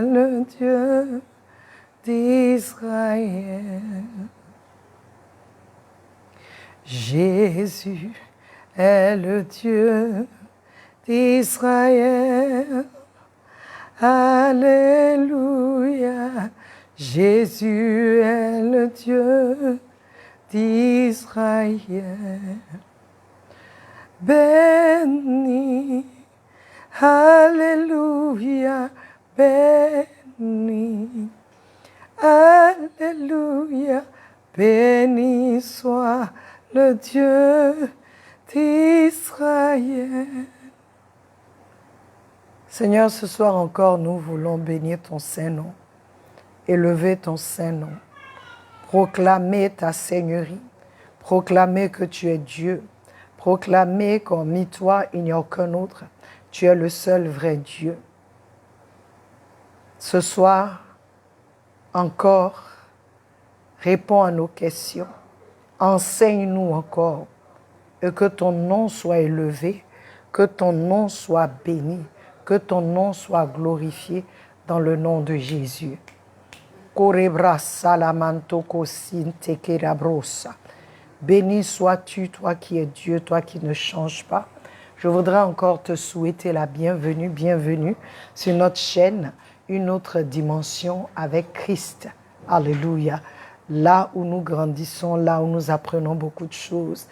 le Dieu d'Israël. Jésus est le Dieu d'Israël. Alléluia. Jésus est le Dieu d'Israël. Béni, alléluia, béni, alléluia, béni soit le Dieu d'Israël. Seigneur, ce soir encore, nous voulons bénir ton Saint-Nom, élever ton Saint-Nom, proclamer ta Seigneurie, proclamer que tu es Dieu, proclamer qu'hormis toi, il n'y a aucun autre. Tu es le seul vrai Dieu. Ce soir, encore, réponds à nos questions. Enseigne-nous encore et que ton nom soit élevé, que ton nom soit béni, que ton nom soit glorifié dans le nom de Jésus. Béni sois-tu, toi qui es Dieu, toi qui ne changes pas. Je voudrais encore te souhaiter la bienvenue, bienvenue sur notre chaîne, une autre dimension avec Christ. Alléluia. Là où nous grandissons, là où nous apprenons beaucoup de choses,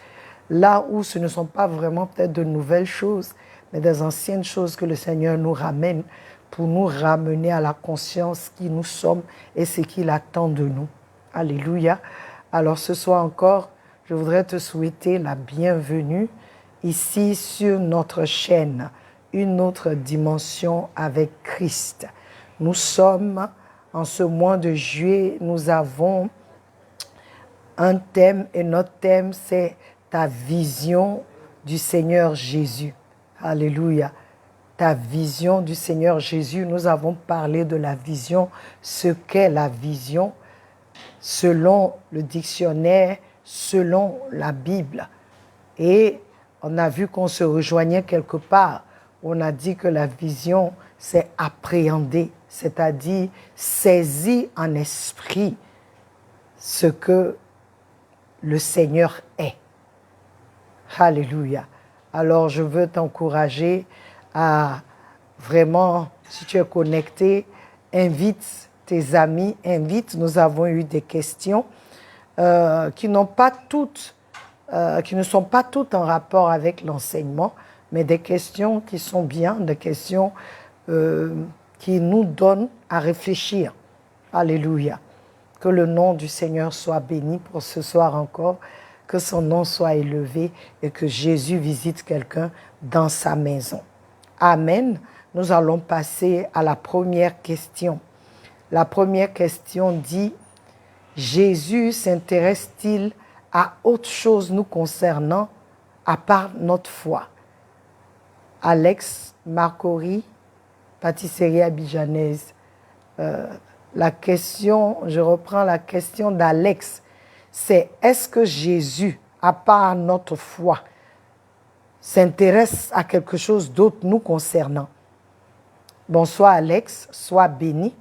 là où ce ne sont pas vraiment peut-être de nouvelles choses, mais des anciennes choses que le Seigneur nous ramène pour nous ramener à la conscience qui nous sommes et ce qu'il attend de nous. Alléluia. Alors ce soir encore, je voudrais te souhaiter la bienvenue ici sur notre chaîne, une autre dimension avec Christ. Nous sommes, en ce mois de juillet, nous avons un thème et notre thème c'est ta vision du Seigneur Jésus. Alléluia. Ta vision du Seigneur Jésus. Nous avons parlé de la vision, ce qu'est la vision selon le dictionnaire, selon la Bible. Et on a vu qu'on se rejoignait quelque part. On a dit que la vision, c'est appréhender, c'est-à-dire saisir en esprit ce que le Seigneur est. Alléluia. Alors, je veux t'encourager à vraiment, si tu es connecté, invite tes amis, invite. Nous avons eu des questions qui ne sont pas toutes en rapport avec l'enseignement, mais des questions qui sont bien, des questions qui nous donnent à réfléchir. Alléluia. Que le nom du Seigneur soit béni pour ce soir encore, que son nom soit élevé et que Jésus visite quelqu'un dans sa maison. Amen. Nous allons passer à la première question. La première question dit, Jésus s'intéresse-t-il à autre chose nous concernant à part notre foi? Alex Marcory, pâtisserie abidjanaise. La question, je reprends la question d'Alex, c'est est-ce que Jésus, à part notre foi, s'intéresse à quelque chose d'autre nous concernant? Bonsoir Alex, sois béni.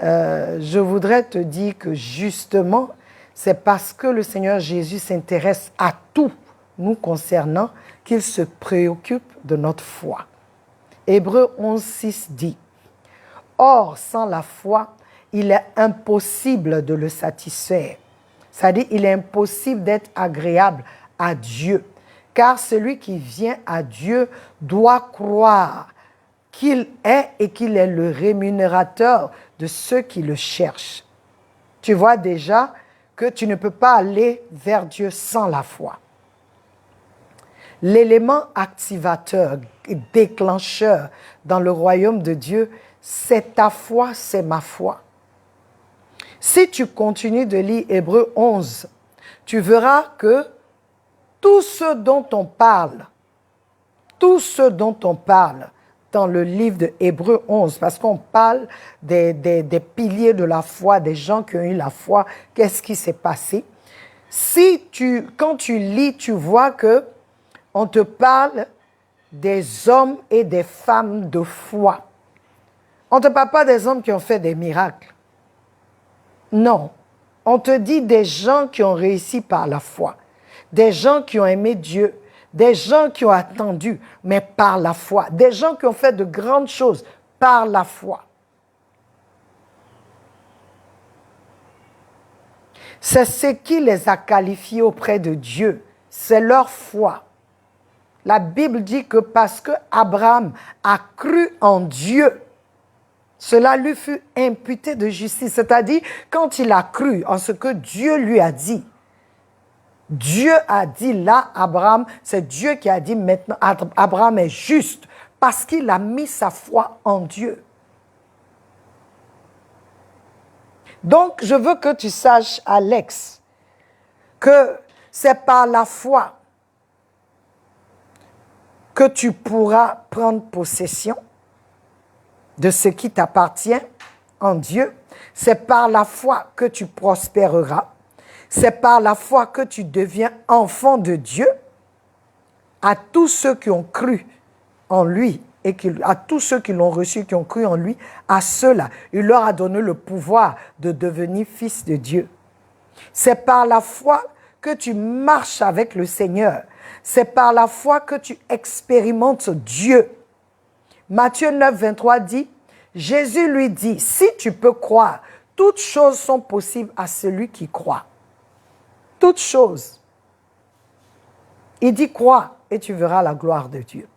Je voudrais te dire que justement, c'est parce que le Seigneur Jésus s'intéresse à tout nous concernant qu'il se préoccupe de notre foi. Hébreux 11:6 dit, « Or, sans la foi, il est impossible de le satisfaire. » C'est-à-dire, il est impossible d'être agréable à Dieu. Car celui qui vient à Dieu doit croire qu'il est et qu'il est le rémunérateur de ceux qui le cherchent. Tu vois déjà que tu ne peux pas aller vers Dieu sans la foi. L'élément activateur, déclencheur dans le royaume de Dieu, c'est ta foi, c'est ma foi. Si tu continues de lire Hébreux 11, tu verras que tout ce dont on parle dans le livre de Hébreux 11, parce qu'on parle des piliers de la foi, des gens qui ont eu la foi, qu'est-ce qui s'est passé? Quand tu lis, tu vois que on te parle des hommes et des femmes de foi. On ne te parle pas des hommes qui ont fait des miracles. Non. On te dit des gens qui ont réussi par la foi. Des gens qui ont aimé Dieu. Des gens qui ont attendu, mais par la foi. Des gens qui ont fait de grandes choses par la foi. C'est ce qui les a qualifiés auprès de Dieu. C'est leur foi. La Bible dit que parce que Abraham a cru en Dieu, cela lui fut imputé de justice. C'est-à-dire, quand il a cru en ce que Dieu lui a dit, Dieu a dit là, Abraham, c'est Dieu qui a dit maintenant, Abraham est juste parce qu'il a mis sa foi en Dieu. Donc, je veux que tu saches, Alex, que c'est par la foi que tu pourras prendre possession de ce qui t'appartient en Dieu. C'est par la foi que tu prospéreras. C'est par la foi que tu deviens enfant de Dieu. À tous ceux qui ont cru en lui et à tous ceux qui l'ont reçu, qui ont cru en lui, à ceux-là, il leur a donné le pouvoir de devenir fils de Dieu. C'est par la foi que tu marches avec le Seigneur. C'est par la foi que tu expérimentes Dieu. Matthieu 9, 23 dit, Jésus lui dit, si tu peux croire, toutes choses sont possibles à celui qui croit. Toutes choses. Il dit, crois et tu verras la gloire de Dieu.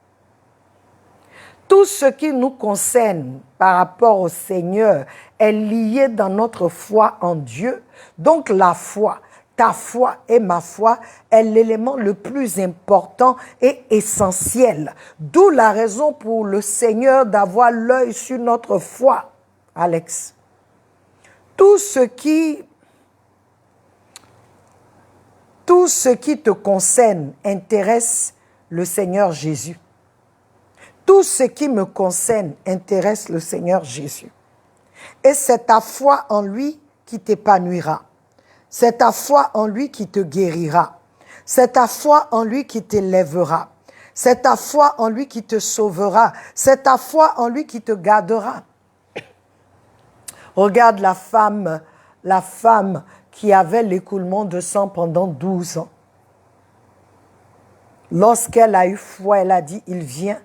Tout ce qui nous concerne par rapport au Seigneur est lié dans notre foi en Dieu. Donc la foi, ta foi et ma foi est l'élément le plus important et essentiel. D'où la raison pour le Seigneur d'avoir l'œil sur notre foi, Alex. Tout ce qui te concerne intéresse le Seigneur Jésus. Tout ce qui me concerne intéresse le Seigneur Jésus. Et c'est ta foi en lui qui t'épanouira. C'est ta foi en lui qui te guérira. C'est ta foi en lui qui t'élèvera. C'est ta foi en lui qui te sauvera. C'est ta foi en lui qui te gardera. Regarde la femme qui avait l'écoulement de sang pendant 12 ans. Lorsqu'elle a eu foi, elle a dit, il vient,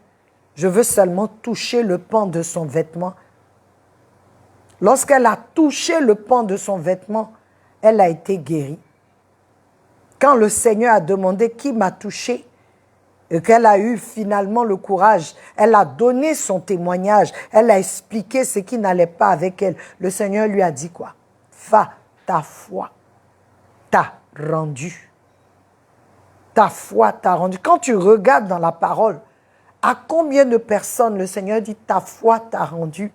je veux seulement toucher le pan de son vêtement. Lorsqu'elle a touché le pan de son vêtement, elle a été guérie. Quand le Seigneur a demandé qui m'a touché, et qu'elle a eu finalement le courage, elle a donné son témoignage, elle a expliqué ce qui n'allait pas avec elle. Le Seigneur lui a dit quoi? Va, ta foi t'a rendu. Ta foi t'a rendu. Quand tu regardes dans la parole, à combien de personnes le Seigneur dit ta foi t'a rendu?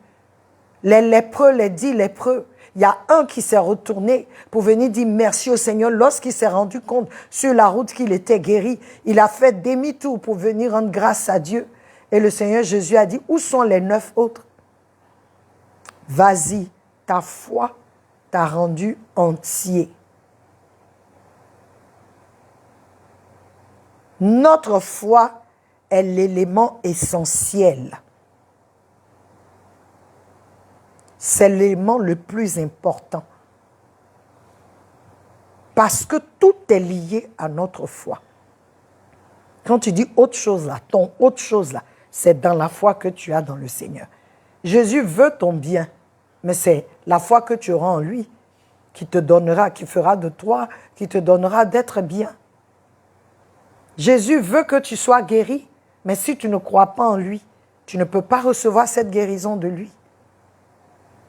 Les lépreux, les 10 lépreux, il y a un qui s'est retourné pour venir dire merci au Seigneur. Lorsqu'il s'est rendu compte sur la route qu'il était guéri, il a fait demi-tour pour venir rendre grâce à Dieu. Et le Seigneur Jésus a dit, où sont les 9 autres? Vas-y, ta foi t'a rendu entier. Notre foi est l'élément essentiel. C'est l'élément le plus important. Parce que tout est lié à notre foi. Quand tu dis autre chose là, ton autre chose là, c'est dans la foi que tu as dans le Seigneur. Jésus veut ton bien, mais c'est la foi que tu auras en lui qui te donnera, qui fera de toi, qui te donnera d'être bien. Jésus veut que tu sois guéri, mais si tu ne crois pas en lui, tu ne peux pas recevoir cette guérison de lui.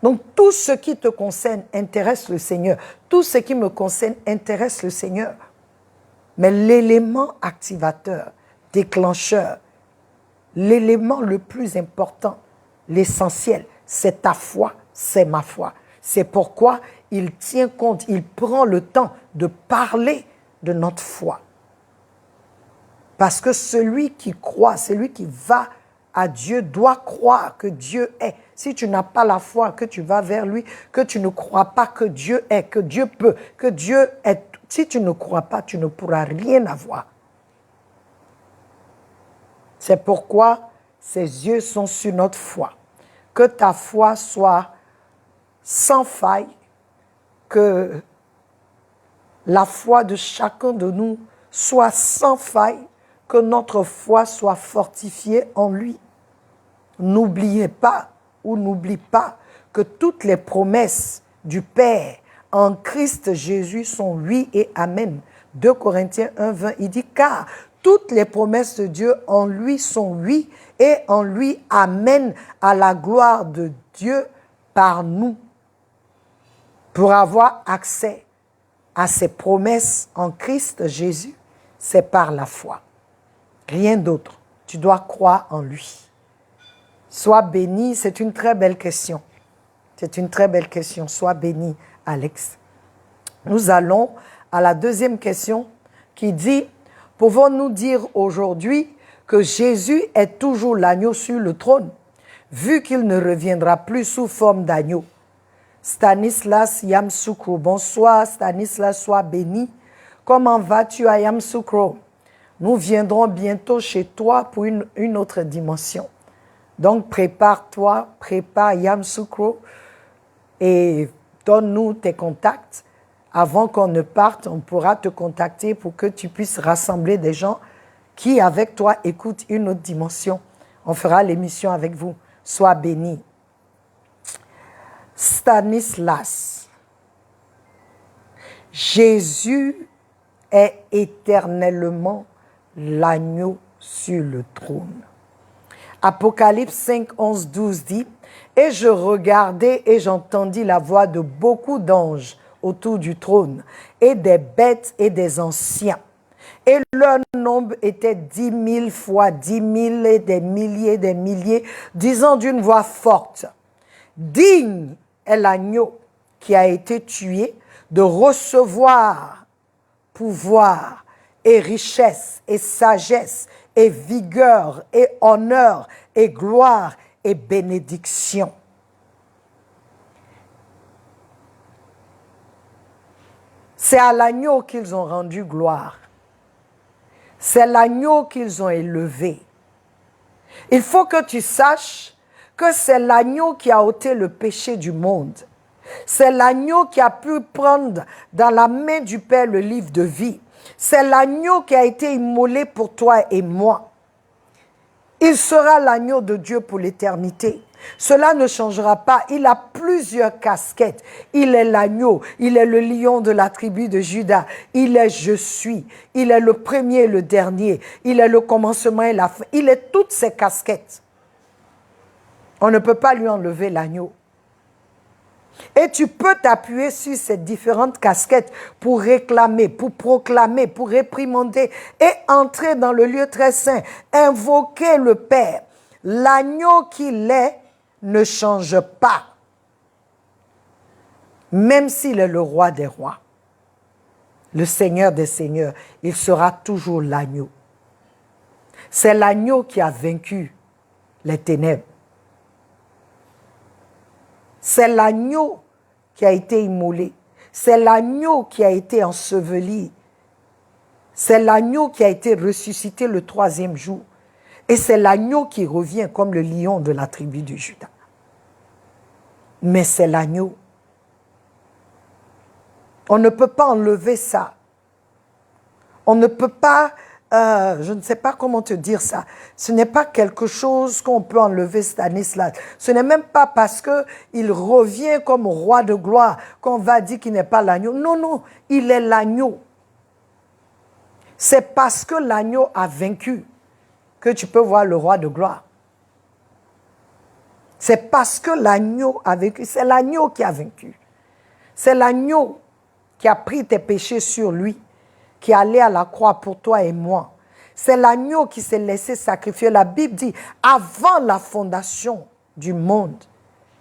Donc, tout ce qui te concerne intéresse le Seigneur. Tout ce qui me concerne intéresse le Seigneur. Mais l'élément activateur, déclencheur, l'élément le plus important, l'essentiel, c'est ta foi, c'est ma foi. C'est pourquoi il tient compte, il prend le temps de parler de notre foi. Parce que celui qui croit, celui qui va à Dieu doit croire que Dieu est. Si tu n'as pas la foi, que tu vas vers lui, que tu ne crois pas que Dieu est, que Dieu peut, que Dieu est. Si tu ne crois pas, tu ne pourras rien avoir. C'est pourquoi ses yeux sont sur notre foi. que ta foi soit sans faille, que la foi de chacun de nous soit sans faille, que notre foi soit fortifiée en lui. N'oubliez pas ou n'oublie pas que toutes les promesses du Père en Christ Jésus sont oui et amen. 2 Corinthiens 1, 20, il dit car toutes les promesses de Dieu en lui sont oui et en lui amen à la gloire de Dieu par nous. Pour avoir accès à ces promesses en Christ Jésus, c'est par la foi. Rien d'autre. Tu dois croire en lui. Sois béni, c'est une très belle question. C'est une très belle question. Sois béni, Alex. Nous allons à la deuxième question qui dit, pouvons-nous dire aujourd'hui que Jésus est toujours l'agneau sur le trône, vu qu'il ne reviendra plus sous forme d'agneau? Stanislas Yamsoukro, bonsoir Stanislas, sois béni. Comment vas-tu à Yamsoukro? Nous viendrons bientôt chez toi pour une autre dimension. Donc prépare-toi, prépare Yamsoukro et donne-nous tes contacts. Avant qu'on ne parte, on pourra te contacter pour que tu puisses rassembler des gens qui, avec toi, écoutent une autre dimension. On fera l'émission avec vous. Sois béni. Stanislas, Jésus est éternellement l'agneau sur le trône. Apocalypse 5, 11, 12 dit « Et je regardai et j'entendis la voix de beaucoup d'anges autour du trône, et des bêtes et des anciens. Et leur nombre était 10 000 fois 10 000 et des milliers, disant d'une voix forte, « Digne est l'agneau qui a été tué de recevoir pouvoir et richesse et sagesse et vigueur et honneur et gloire et bénédiction. » C'est à l'agneau qu'ils ont rendu gloire. C'est l'agneau qu'ils ont élevé. Il faut que tu saches que c'est l'agneau qui a ôté le péché du monde. C'est l'agneau qui a pu prendre dans la main du Père le livre de vie. C'est l'agneau qui a été immolé pour toi et moi. Il sera l'agneau de Dieu pour l'éternité. Cela ne changera pas. Il a plusieurs casquettes. Il est l'agneau. Il est le lion de la tribu de Juda. Il est je suis. Il est le premier et le dernier. Il est le commencement et la fin. Il est toutes ces casquettes. On ne peut pas lui enlever l'agneau. Et tu peux t'appuyer sur ces différentes casquettes pour réclamer, pour proclamer, pour réprimander et entrer dans le lieu très saint, invoquer le Père. L'agneau qu'il est ne change pas, même s'il est le roi des rois, le Seigneur des seigneurs, il sera toujours l'agneau. C'est l'agneau qui a vaincu les ténèbres. C'est l'agneau qui a été immolé. C'est l'agneau qui a été enseveli. C'est l'agneau qui a été ressuscité le 3e jour. Et c'est l'agneau qui revient comme le lion de la tribu de Juda. Mais c'est l'agneau. On ne peut pas enlever ça. On ne peut pas, je ne sais pas comment te dire ça. Ce n'est pas quelque chose qu'on peut enlever Stanislas. Ce n'est même pas parce qu'il revient comme roi de gloire qu'on va dire qu'il n'est pas l'agneau. Non, non, il est l'agneau. C'est parce que l'agneau a vaincu que tu peux voir le roi de gloire. C'est parce que l'agneau a vaincu. C'est l'agneau qui a vaincu. C'est l'agneau qui a pris tes péchés sur lui, qui est allé à la croix pour toi et moi. C'est l'agneau qui s'est laissé sacrifier. La Bible dit, avant la fondation du monde,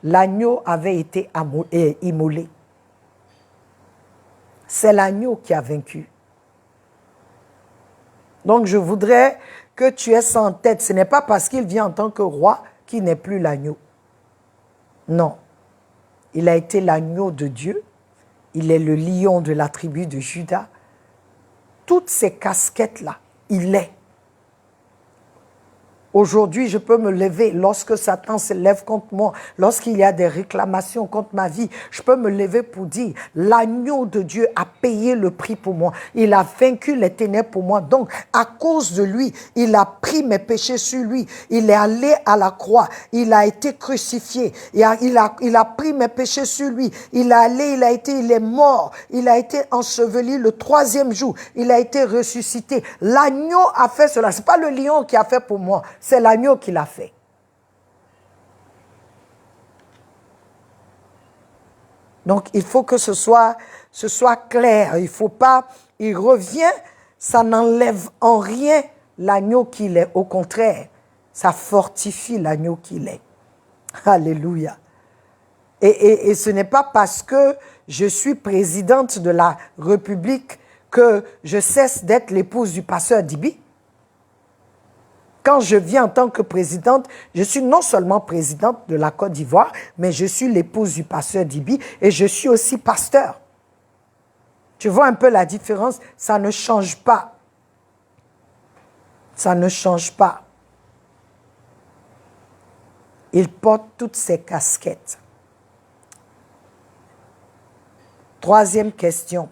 l'agneau avait été immolé. C'est l'agneau qui a vaincu. Donc je voudrais que tu aies ça en tête. Ce n'est pas parce qu'il vient en tant que roi qu'il n'est plus l'agneau. Non. Il a été l'agneau de Dieu. Il est le lion de la tribu de Juda. Toutes ces casquettes-là, il est. Aujourd'hui, je peux me lever lorsque Satan se lève contre moi, lorsqu'il y a des réclamations contre ma vie. Je peux me lever pour dire, l'agneau de Dieu a payé le prix pour moi. Il a vaincu les ténèbres pour moi. Donc, à cause de lui, il a pris mes péchés sur lui. Il est allé à la croix. Il a été crucifié. Il a pris mes péchés sur lui. Il est mort. Il a été enseveli le 3e jour. Il a été ressuscité. L'agneau a fait cela. C'est pas le lion qui a fait pour moi. C'est l'agneau qui l'a fait. Donc, il faut que ce soit clair. Il faut pas, il revient, ça n'enlève en rien l'agneau qu'il est. Au contraire, ça fortifie l'agneau qu'il est. Alléluia. Et ce n'est pas parce que je suis présidente de la République que je cesse d'être l'épouse du pasteur Dibi. Quand je viens en tant que présidente, je suis non seulement présidente de la Côte d'Ivoire, mais je suis l'épouse du pasteur Dibi et je suis aussi pasteur. Tu vois un peu la différence? Ça ne change pas. Ça ne change pas. Il porte toutes ses casquettes. 3e question.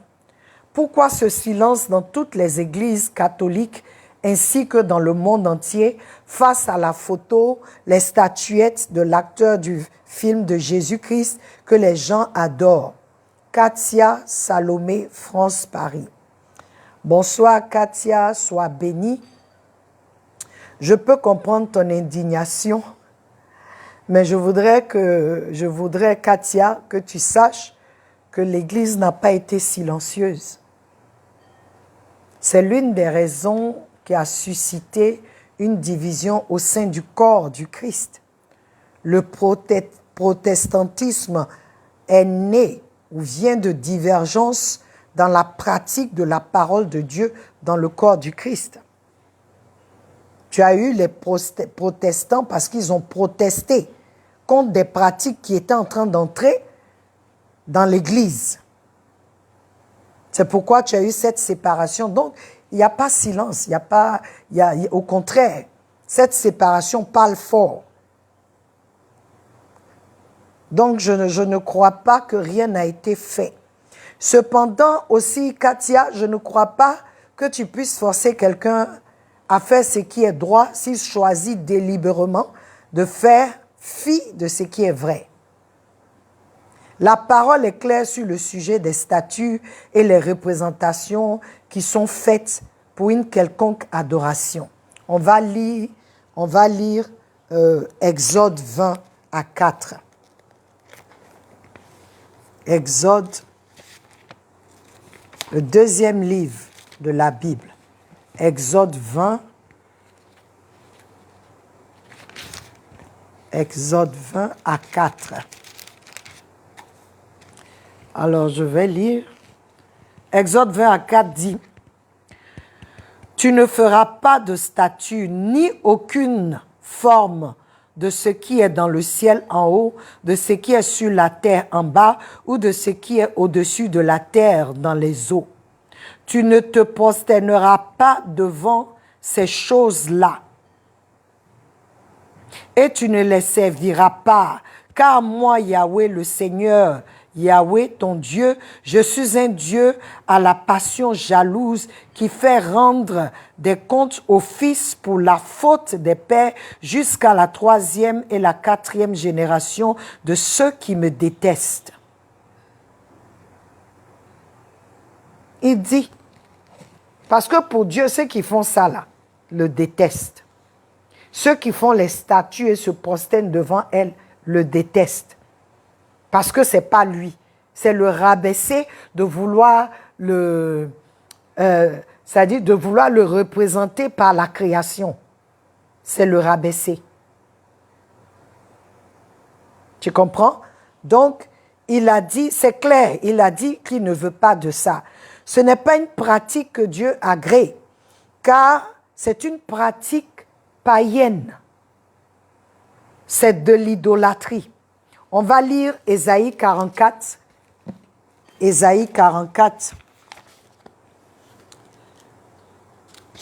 Pourquoi ce silence dans toutes les églises catholiques ainsi que dans le monde entier, face à la photo, les statuettes de l'acteur du film de Jésus-Christ que les gens adorent? Katia Salomé, France, Paris. Bonsoir Katia, sois bénie. Je peux comprendre ton indignation, mais je voudrais, Katia, que tu saches que l'Église n'a pas été silencieuse. C'est l'une des raisons qui a suscité une division au sein du corps du Christ. Le protestantisme est né ou vient de divergences dans la pratique de la parole de Dieu dans le corps du Christ. Tu as eu les protestants parce qu'ils ont protesté contre des pratiques qui étaient en train d'entrer dans l'Église. C'est pourquoi tu as eu cette séparation. Donc, il n'y a pas silence, au contraire, cette séparation parle fort. Donc, je ne crois pas que rien n'a été fait. Cependant, aussi, Katia, je ne crois pas que tu puisses forcer quelqu'un à faire ce qui est droit s'il choisit délibérément de faire fi de ce qui est vrai. La parole est claire sur le sujet des statues et les représentations qui sont faites pour une quelconque adoration. On va lire Exode 20 à 4. Exode, le 2e livre de la Bible. Exode 20. Exode 20 à 4. Alors, je vais lire. Exode 20 à 4 dit, « Tu ne feras pas de statue ni aucune forme de ce qui est dans le ciel en haut, de ce qui est sur la terre en bas, ou de ce qui est au-dessus de la terre dans les eaux. Tu ne te prosterneras pas devant ces choses-là, et tu ne les serviras pas, car moi, Yahweh, le Seigneur, Yahweh, ton Dieu, je suis un Dieu à la passion jalouse qui fait rendre des comptes aux fils pour la faute des pères jusqu'à la 3e et la 4e génération de ceux qui me détestent. » Il dit, parce que pour Dieu, ceux qui font ça là, le détestent. Ceux qui font les statues et se prosternent devant elles, le détestent. Parce que ce n'est pas lui. C'est le rabaisser de vouloir c'est-à-dire de vouloir le représenter par la création. C'est le rabaisser. Tu comprends? Donc, il a dit, c'est clair, il a dit qu'il ne veut pas de ça. Ce n'est pas une pratique que Dieu agrée, car c'est une pratique païenne. C'est de l'idolâtrie. On va lire Ésaïe 44. Ésaïe 44.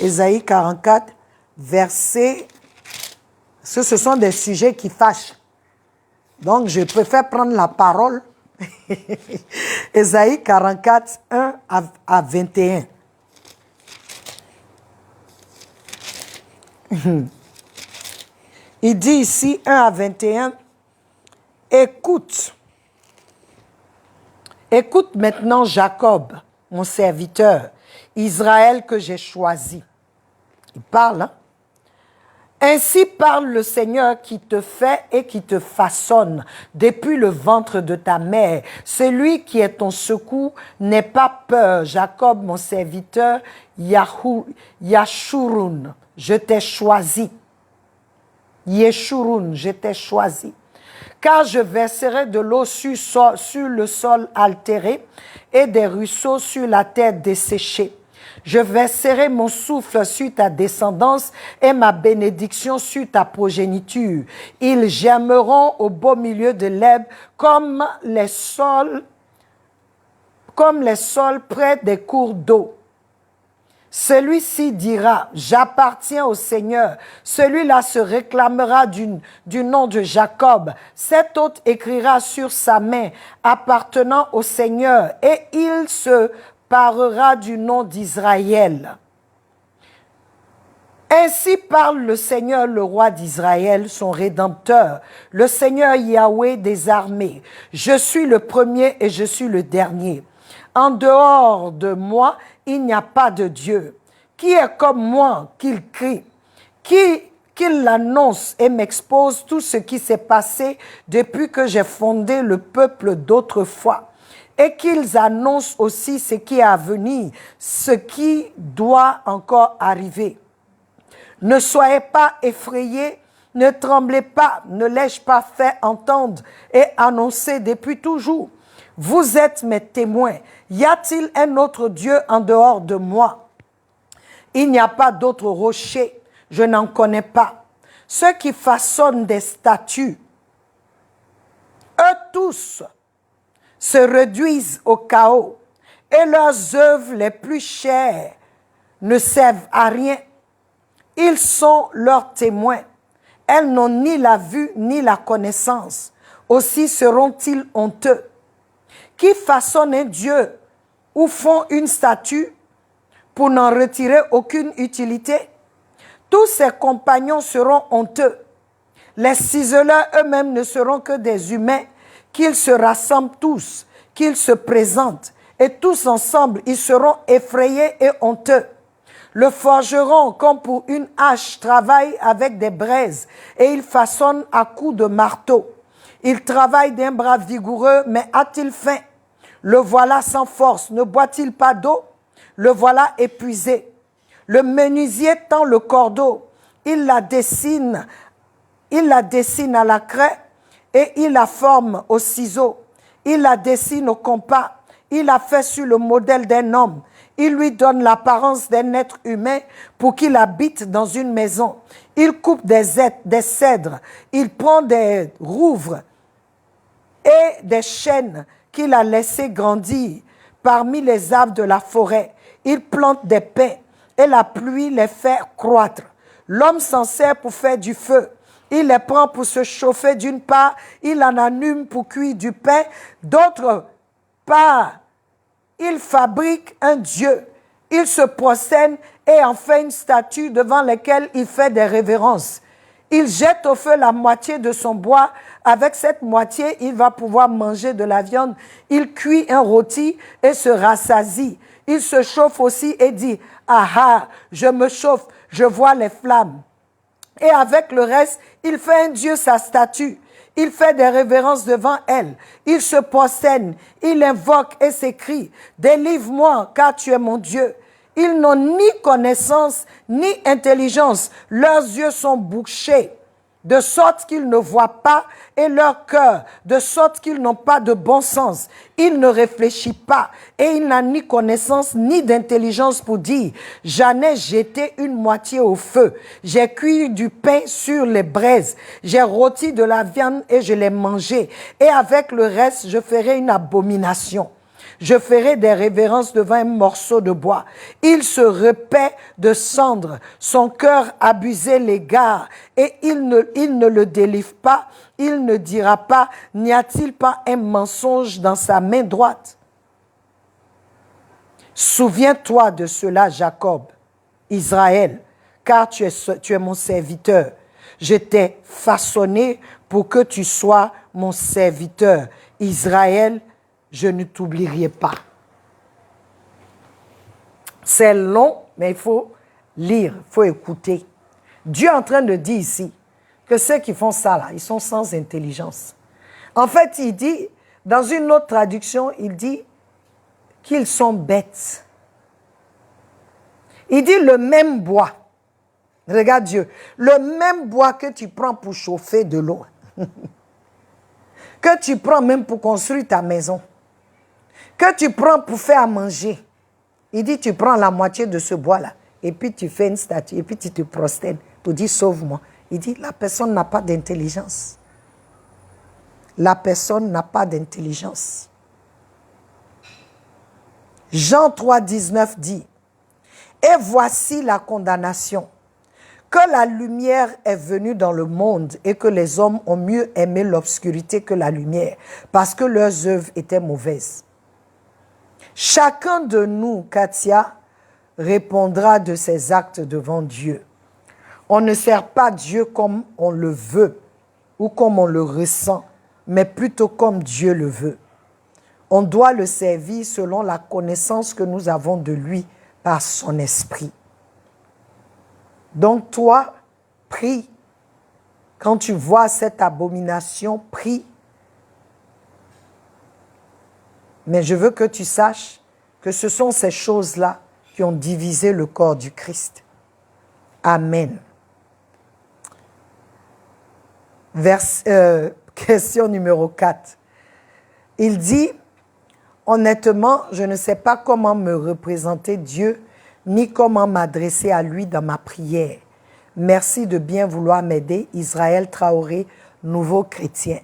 Ésaïe 44, verset Parce que ce sont des sujets qui fâchent. Donc, je préfère prendre la parole. Ésaïe 44, 1 à 21. Il dit ici, 1 à 21, écoute. Écoute maintenant Jacob, mon serviteur, Israël que j'ai choisi. Il parle, hein? Ainsi parle le Seigneur qui te fait et qui te façonne depuis le ventre de ta mère. Celui qui est ton secours, n'aie pas peur. Jacob, mon serviteur, Yashurun, je t'ai choisi. Yeshurun, je t'ai choisi. Car je verserai de l'eau sur le sol altéré et des ruisseaux sur la terre desséchée. Je verserai mon souffle sur ta descendance et ma bénédiction sur ta progéniture. Ils germeront au beau milieu de l'herbe comme les sols près des cours d'eau. Celui-ci dira, j'appartiens au Seigneur. Celui-là se réclamera du nom de Jacob. Cet autre écrira sur sa main, appartenant au Seigneur, et il se parlera du nom d'Israël. Ainsi parle le Seigneur, le roi d'Israël, son rédempteur, le Seigneur Yahweh des armées. Je suis le premier et je suis le dernier. En dehors de moi, il n'y a pas de Dieu. Qui est comme moi qu'il crie, qu'il annonce et m'expose tout ce qui s'est passé depuis que j'ai fondé le peuple d'autrefois, et qu'ils annoncent aussi ce qui est à venir, ce qui doit encore arriver. Ne soyez pas effrayés, ne tremblez pas, ne l'ai-je pas fait entendre et annoncer depuis toujours? Vous êtes mes témoins. Y a-t-il un autre Dieu en dehors de moi? Il n'y a pas d'autre rocher, je n'en connais pas. Ceux qui façonnent des statues, eux tous se réduisent au chaos, et leurs œuvres les plus chères ne servent à rien. Ils sont leurs témoins. Elles n'ont ni la vue ni la connaissance. Aussi seront-ils honteux. Qui façonnent un Dieu ou font une statue pour n'en retirer aucune utilité? Tous ses compagnons seront honteux. Les ciseleurs eux-mêmes ne seront que des humains, qu'ils se rassemblent tous, qu'ils se présentent, et tous ensemble ils seront effrayés et honteux. Le forgeron, comme pour une hache, travaille avec des braises, et il façonne à coups de marteau. Il travaille d'un bras vigoureux, mais a-t-il faim? Le voilà sans force, ne boit-il pas d'eau? Le voilà épuisé. Le menuisier tend le cordeau, il la dessine à la craie et il la forme au ciseau. Il la dessine au compas, il la fait sur le modèle d'un homme. Il lui donne l'apparence d'un être humain pour qu'il habite dans une maison. Il coupe des cèdres, il prend des rouvres et des chênes qu'il a laissé grandir parmi les arbres de la forêt. Il plante des pins et la pluie les fait croître. L'homme s'en sert pour faire du feu. Il les prend pour se chauffer d'une part, il en allume pour cuire du pain. D'autre part, il fabrique un dieu. Il se prosterne et en fait une statue devant laquelle il fait des révérences. Il jette au feu la moitié de son bois. Avec cette moitié, il va pouvoir manger de la viande. Il cuit un rôti et se rassasie. Il se chauffe aussi et dit, « Ah ah, je me chauffe, je vois les flammes. » Et avec le reste, il fait un dieu sa statue. Il fait des révérences devant elle. Il se prosterne, il invoque et s'écrie, « Délivre-moi, car tu es mon Dieu. » Ils n'ont ni connaissance, ni intelligence. Leurs yeux sont bouchés, de sorte qu'ils ne voient pas, et leur cœur, de sorte qu'ils n'ont pas de bon sens. Il ne réfléchit pas, et il n'a ni connaissance, ni d'intelligence pour dire, « J'en ai jeté une moitié au feu. J'ai cuit du pain sur les braises. J'ai rôti de la viande et je l'ai mangée. Et avec le reste, je ferai une abomination. » Je ferai des révérences devant un morceau de bois. Il se repaît de cendre. Son cœur abusé l'égare. Et il ne le délivre pas. Il ne dira pas, n'y a-t-il pas un mensonge dans sa main droite? Souviens-toi de cela, Jacob, Israël, car tu es mon serviteur. Je t'ai façonné pour que tu sois mon serviteur. Israël, je ne t'oublierai pas. C'est long, mais il faut lire, il faut écouter. Dieu est en train de dire ici que ceux qui font ça, là, ils sont sans intelligence. En fait, il dit, dans une autre traduction, il dit qu'ils sont bêtes. Il dit le même bois. Regarde Dieu. Le même bois que tu prends pour chauffer de l'eau. Que tu prends même pour construire ta maison. Que tu prends pour faire à manger. Il dit tu prends la moitié de ce bois-là. Et puis tu fais une statue. Et puis tu te prosternes pour dire sauve-moi. Il dit la personne n'a pas d'intelligence. La personne n'a pas d'intelligence. Jean 3, 19 dit, « Et voici la condamnation, que la lumière est venue dans le monde et que les hommes ont mieux aimé l'obscurité que la lumière, parce que leurs œuvres étaient mauvaises. » Chacun de nous, Katia, répondra de ses actes devant Dieu. On ne sert pas Dieu comme on le veut ou comme on le ressent, mais plutôt comme Dieu le veut. On doit le servir selon la connaissance que nous avons de lui par son esprit. Donc toi, prie. Quand tu vois cette abomination, prie. Mais je veux que tu saches que ce sont ces choses-là qui ont divisé le corps du Christ. Amen. Question numéro 4. Il dit, honnêtement, je ne sais pas comment me représenter Dieu, ni comment m'adresser à lui dans ma prière. Merci de bien vouloir m'aider. Israël Traoré, nouveau chrétien.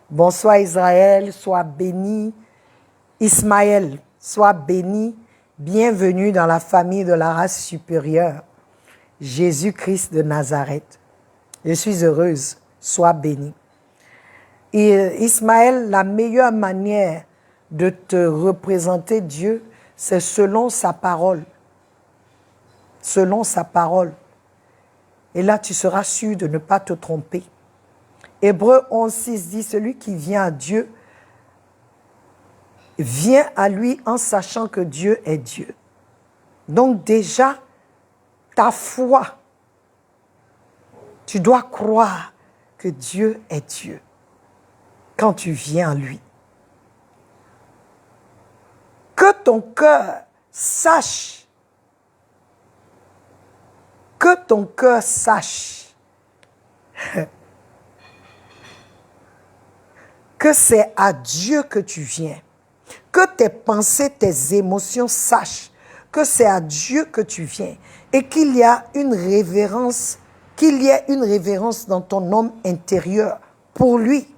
Bonsoir Israël, sois béni. Ismaël, sois béni. Bienvenue dans la famille de la race supérieure. Jésus-Christ de Nazareth. Je suis heureuse. Sois béni. Et Ismaël, la meilleure manière de te représenter Dieu, c'est selon sa parole. Selon sa parole. Et là, tu seras sûr de ne pas te tromper. Hébreux 11:6 dit, celui qui vient à Dieu, vient à lui en sachant que Dieu est Dieu. Donc déjà, ta foi, tu dois croire que Dieu est Dieu quand tu viens à lui. Que ton cœur sache, que c'est à Dieu que tu viens. Que tes pensées, tes émotions sachent que c'est à Dieu que tu viens et qu'il y a une révérence, dans ton homme intérieur pour lui.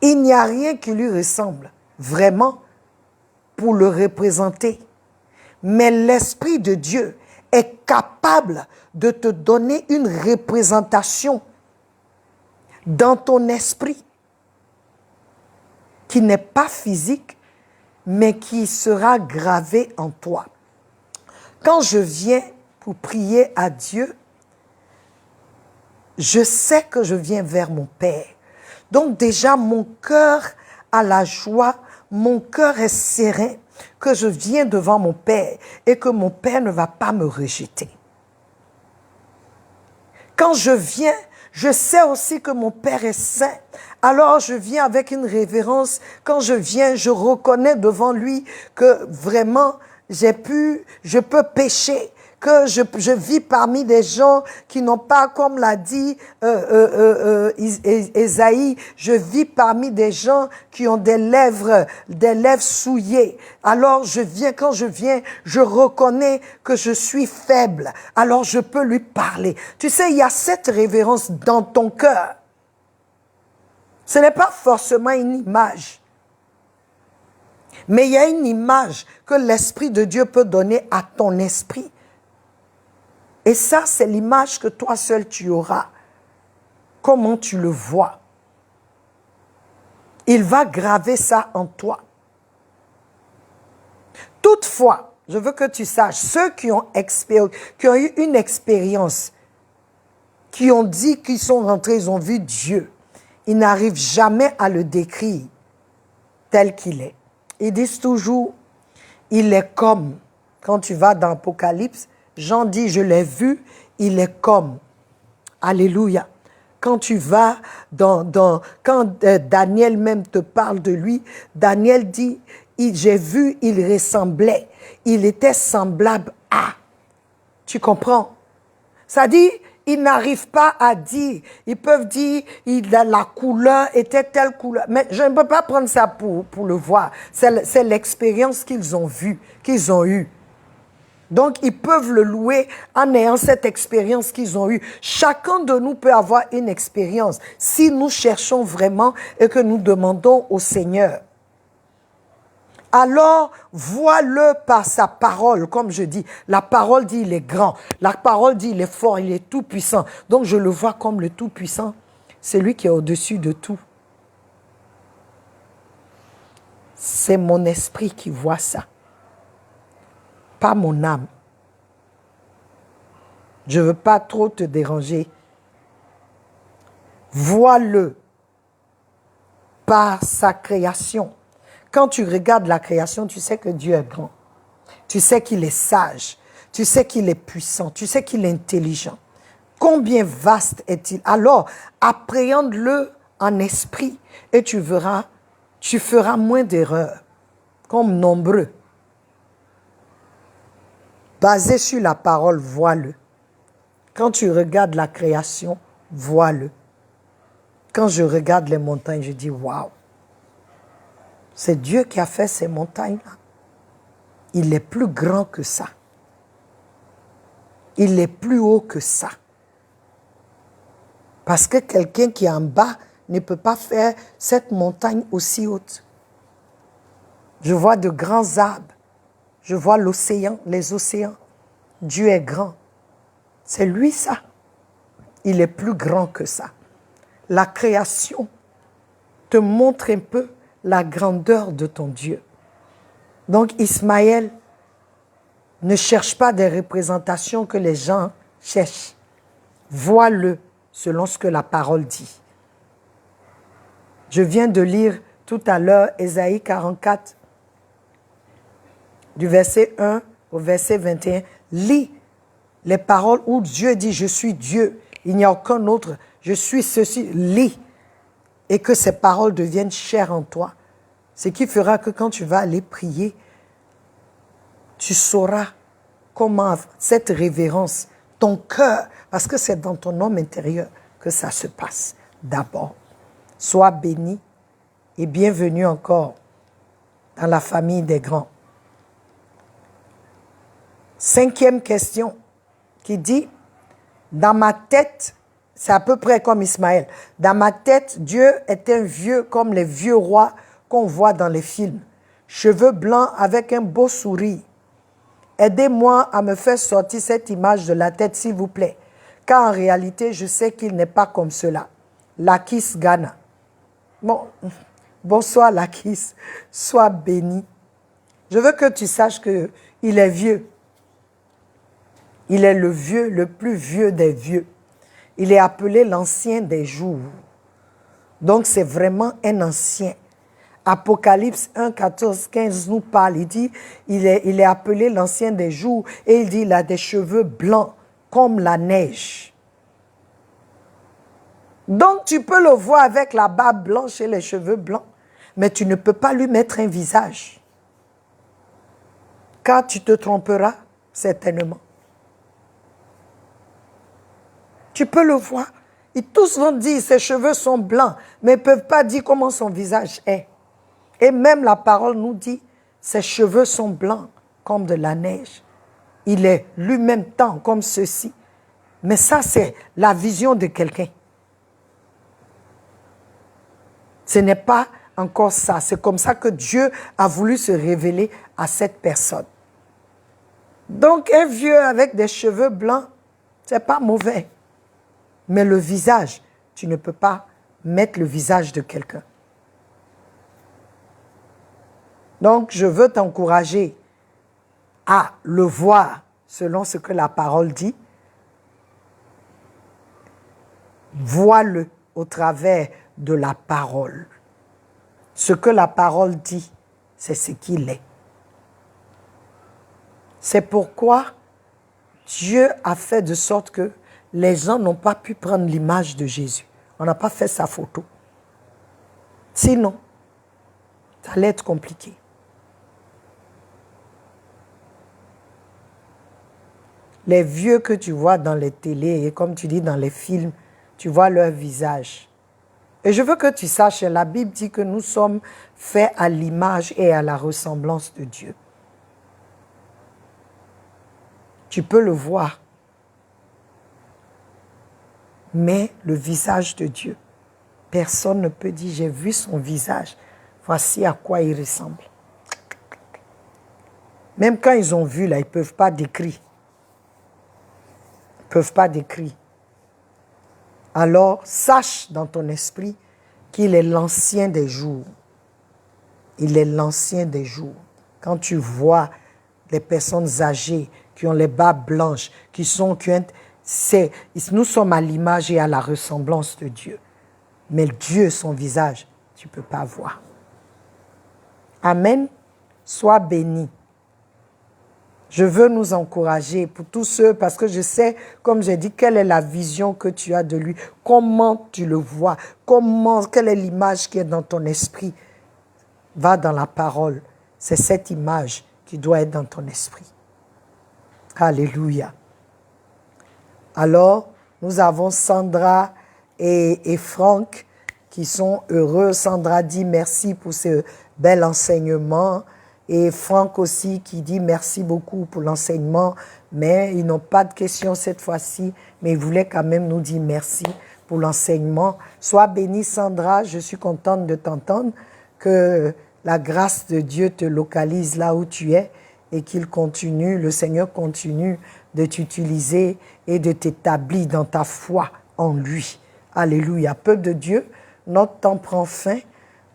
Il n'y a rien qui lui ressemble vraiment pour le représenter. Mais l'Esprit de Dieu est capable de te donner une représentation dans ton esprit qui n'est pas physique, mais qui sera gravée en toi. Quand je viens pour prier à Dieu, je sais que je viens vers mon Père. Donc déjà, mon cœur a la joie, mon cœur est serein, que je viens devant mon Père et que mon Père ne va pas me rejeter. Quand je viens, je sais aussi que mon Père est saint. Alors je viens avec une révérence. Quand je viens, je reconnais devant lui que vraiment, je peux pécher, que je vis parmi des gens qui n'ont pas, comme l'a dit Ésaïe, je vis parmi des gens qui ont des lèvres souillées. Alors quand je viens, je reconnais que je suis faible. Alors je peux lui parler. Tu sais, il y a cette révérence dans ton cœur. Ce n'est pas forcément une image. Mais il y a une image que l'Esprit de Dieu peut donner à ton esprit. Et ça, c'est l'image que toi seul tu auras. Comment tu le vois. Il va graver ça en toi. Toutefois, je veux que tu saches, ceux qui ont eu une expérience, qui ont dit qu'ils sont rentrés, ils ont vu Dieu, ils n'arrivent jamais à le décrire tel qu'il est. Ils disent toujours, il est comme. Quand tu vas dans Apocalypse, Jean dit, je l'ai vu, il est comme. Alléluia. Quand tu vas quand Daniel même te parle de lui, Daniel dit, j'ai vu, il ressemblait, il était semblable à. Tu comprends? Ça dit, ils n'arrivent pas à dire, ils peuvent dire, la couleur était telle couleur, mais je ne peux pas prendre ça pour le voir. C'est l'expérience qu'ils ont vue, qu'ils ont eue. Donc, ils peuvent le louer en ayant cette expérience qu'ils ont eue. Chacun de nous peut avoir une expérience si nous cherchons vraiment et que nous demandons au Seigneur. Alors, vois-le par sa parole, comme je dis. La parole dit il est grand. La parole dit il est fort, il est tout puissant. Donc, je le vois comme le tout puissant. C'est lui qui est au-dessus de tout. C'est mon esprit qui voit ça. Pas mon âme. Je ne veux pas trop te déranger. Vois-le par sa création. Quand tu regardes la création, tu sais que Dieu est grand. Tu sais qu'il est sage. Tu sais qu'il est puissant. Tu sais qu'il est intelligent. Combien vaste est-il? Alors, appréhende-le en esprit et tu verras, tu feras moins d'erreurs, comme nombreux. Basé sur la parole, vois-le. Quand tu regardes la création, vois-le. Quand je regarde les montagnes, je dis, waouh, c'est Dieu qui a fait ces montagnes-là. Il est plus grand que ça. Il est plus haut que ça. Parce que quelqu'un qui est en bas ne peut pas faire cette montagne aussi haute. Je vois de grands arbres. Je vois l'océan, les océans. Dieu est grand. C'est lui ça. Il est plus grand que ça. La création te montre un peu la grandeur de ton Dieu. Donc Ismaël ne cherche pas des représentations que les gens cherchent. Vois-le selon ce que la parole dit. Je viens de lire tout à l'heure Ésaïe 44, du verset 1 au verset 21. Lis les paroles où Dieu dit « Je suis Dieu, il n'y a aucun autre, je suis ceci ». Lis et que ces paroles deviennent chères en toi. Ce qui fera que quand tu vas aller prier, tu sauras comment cette révérence, ton cœur, parce que c'est dans ton homme intérieur que ça se passe d'abord. Sois béni et bienvenue encore dans la famille des grands. 5e question qui dit, dans ma tête, c'est à peu près comme Ismaël, dans ma tête, Dieu est un vieux comme les vieux rois qu'on voit dans les films. Cheveux blancs avec un beau sourire. Aidez-moi à me faire sortir cette image de la tête, s'il vous plaît. Car en réalité, je sais qu'il n'est pas comme cela. Lakis Ghana. Bon, bonsoir Lakis. Sois béni. Je veux que tu saches qu'il est vieux. Il est le vieux, le plus vieux des vieux. Il est appelé l'ancien des jours. Donc c'est vraiment un ancien. Apocalypse 1, 14, 15 nous parle. Il dit, il est appelé l'ancien des jours. Et il dit, il a des cheveux blancs comme la neige. Donc tu peux le voir avec la barbe blanche et les cheveux blancs. Mais tu ne peux pas lui mettre un visage. Car tu te tromperas certainement. Tu peux le voir. Et tous vont dire ses cheveux sont blancs, mais ils ne peuvent pas dire comment son visage est. Et même la parole nous dit, ses cheveux sont blancs comme de la neige. Il est lui-même temps comme ceci. Mais ça, c'est la vision de quelqu'un. Ce n'est pas encore ça. C'est comme ça que Dieu a voulu se révéler à cette personne. Donc, un vieux avec des cheveux blancs, c'est pas mauvais. Mais le visage, tu ne peux pas mettre le visage de quelqu'un. Donc, je veux t'encourager à le voir selon ce que la parole dit. Vois-le au travers de la parole. Ce que la parole dit, c'est ce qu'il est. C'est pourquoi Dieu a fait de sorte que les gens n'ont pas pu prendre l'image de Jésus. On n'a pas fait sa photo. Sinon, ça allait être compliqué. Les vieux que tu vois dans les télés et comme tu dis dans les films, tu vois leur visage. Et je veux que tu saches, la Bible dit que nous sommes faits à l'image et à la ressemblance de Dieu. Tu peux le voir. Mais le visage de Dieu, personne ne peut dire, j'ai vu son visage, voici à quoi il ressemble. Même quand ils ont vu, là, ils ne peuvent pas décrire. Ils ne peuvent pas décrire. Alors, sache dans ton esprit qu'il est l'ancien des jours. Il est l'ancien des jours. Quand tu vois les personnes âgées qui ont les barbes blanches, nous sommes à l'image et à la ressemblance de Dieu. Mais Dieu, son visage, tu ne peux pas voir. Amen. Sois béni. Je veux nous encourager pour tous ceux, parce que je sais, comme j'ai dit, quelle est la vision que tu as de lui, comment tu le vois, quelle est l'image qui est dans ton esprit. Va dans la parole. C'est cette image qui doit être dans ton esprit. Alléluia. Alors, nous avons Sandra et Franck qui sont heureux. Sandra dit merci pour ce bel enseignement. Et Franck aussi qui dit merci beaucoup pour l'enseignement, mais ils n'ont pas de questions cette fois-ci, mais ils voulaient quand même nous dire merci pour l'enseignement. Sois bénie Sandra, je suis contente de t'entendre, que la grâce de Dieu te localise là où tu es et qu'il continue, le Seigneur continue de t'utiliser et de t'établir dans ta foi en lui. Alléluia. Peuple de Dieu, notre temps prend fin.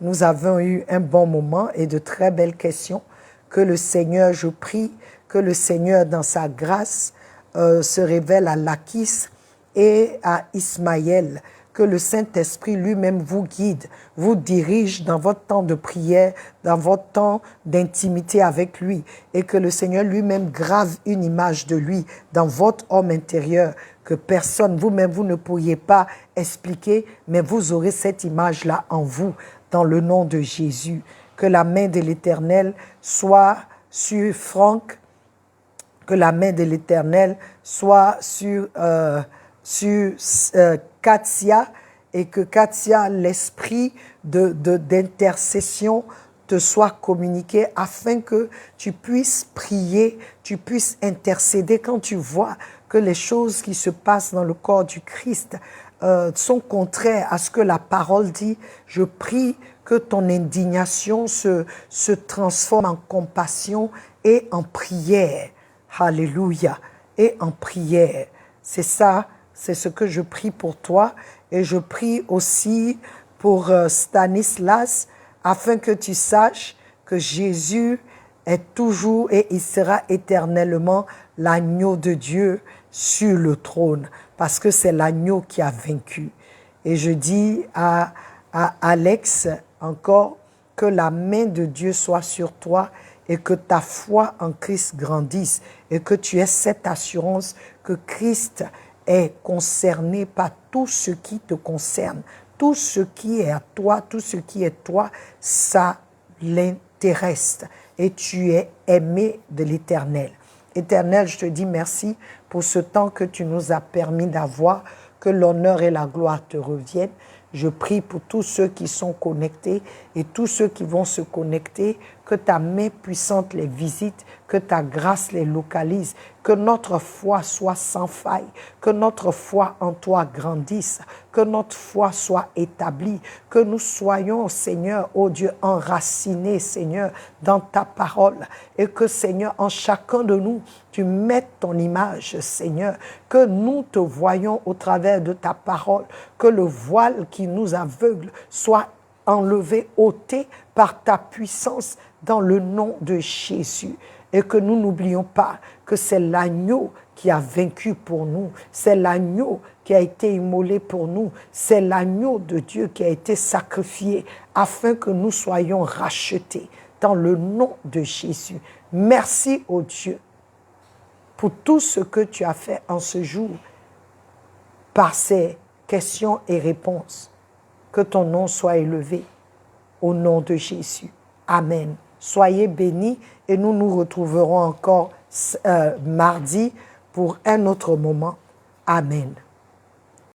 Nous avons eu un bon moment et de très belles questions. Que le Seigneur, je prie, que le Seigneur, dans sa grâce, se révèle à Lakis et à Ismaël. Que le Saint-Esprit lui-même vous guide, vous dirige dans votre temps de prière, dans votre temps d'intimité avec lui. Et que le Seigneur lui-même grave une image de lui dans votre homme intérieur, que personne, vous-même, vous ne pourriez pas expliquer, mais vous aurez cette image-là en vous. Dans le nom de Jésus, que la main de l'Éternel soit sur Franck, que la main de l'Éternel soit sur Katia, et que Katia, l'esprit d'intercession te soit communiqué afin que tu puisses prier, tu puisses intercéder quand tu vois que les choses qui se passent dans le corps du Christ sont contraires à ce que la parole dit. Je prie que ton indignation se transforme en compassion et en prière. Alléluia. Et en prière. C'est ça, c'est ce que je prie pour toi. Et je prie aussi pour Stanislas, afin que tu saches que Jésus est toujours et il sera éternellement l'agneau de Dieu sur le trône, parce que c'est l'agneau qui a vaincu. Et je dis à Alex encore que la main de Dieu soit sur toi et que ta foi en Christ grandisse et que tu aies cette assurance que Christ est concerné par tout ce qui te concerne. Tout ce qui est à toi, tout ce qui est toi, ça l'intéresse. Et tu es aimé de l'Éternel. Éternel, je te dis merci pour ce temps que tu nous as permis d'avoir, que l'honneur et la gloire te reviennent. Je prie pour tous ceux qui sont connectés et tous ceux qui vont se connecter, que ta main puissante les visite, que ta grâce les localise, que notre foi soit sans faille, que notre foi en toi grandisse, que notre foi soit établie, que nous soyons, Seigneur, ô Dieu, enracinés, Seigneur, dans ta parole, et que, Seigneur, en chacun de nous, tu mettes ton image, Seigneur, que nous te voyons au travers de ta parole, que le voile qui nous aveugle soit enlevé, ôté par ta puissance dans le nom de Jésus. Et que nous n'oublions pas que c'est l'agneau qui a vaincu pour nous, c'est l'agneau qui a été immolé pour nous, c'est l'agneau de Dieu qui a été sacrifié afin que nous soyons rachetés dans le nom de Jésus. Merci, ô Dieu, pour tout ce que tu as fait en ce jour par ces questions et réponses. Que ton nom soit élevé au nom de Jésus. Amen. Soyez bénis et nous nous retrouverons encore mardi pour un autre moment. Amen.